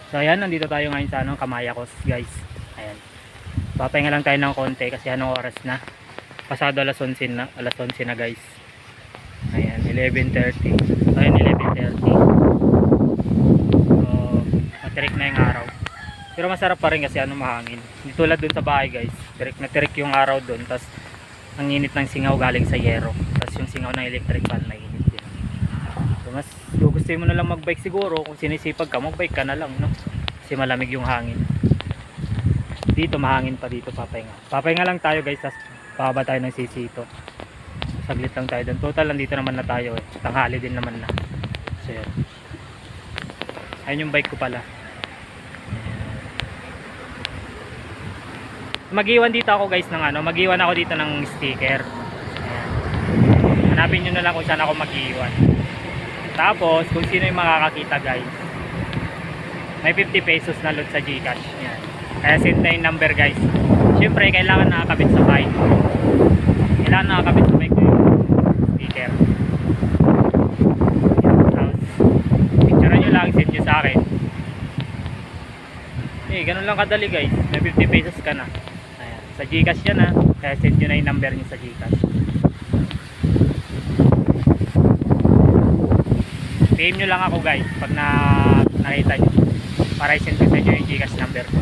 So ayan, nandito tayo ngayon sa Kamayakos guys. Ayan. Papahinga lang tayo ng konti kasi anong oras na? Pasado alas 11 na, guys. Ayan, 11:30. So ayan, 11:30. So, matirik na yung araw. Pero masarap pa rin kasi mahangin. Hindi tulad dun sa bahay guys. Tirik na tirik yung araw dun. Tapos ang init ng singaw galing sa yero. Tapos yung singaw ng electric fan mainit din. So mas gusto mo na lang magbike siguro. Kung sinisipag ka, magbike ka na lang, no? Kasi malamig yung hangin. Dito mahangin pa dito, papahinga lang tayo guys. Tapos bababa tayo ng sisito. Saglit lang tayo dun. Total nandito naman na tayo eh. Tanghali din naman na. So yun. Ayun yung bike ko pala. Mag-iwan dito ako guys ng mag-iwan ako dito ng sticker. Ayan. Hanapin nyo na lang kung saan ako mag-iwan. Tapos kung sino yung makakakita guys, may 50 pesos na load sa GCash. Ayan. Kaya send na yung number guys. Syempre kailangan nakakabit sa bike. Kailangan nakakabit sa bike ko yung sticker. Tapos picture nyo lang, send nyo sa akin. Ganun lang kadali guys. May 50 pesos ka na. Sa GCash yan ha. Kaya send nyo na yung number nyo sa GCash. PM nyo lang ako guys pag nakita nyo. Para i-send ko sa inyo yung GCash number ko.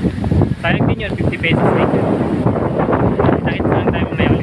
Sayang din yun, 50 pesos rin yun. Nakita lang tayo mamaya.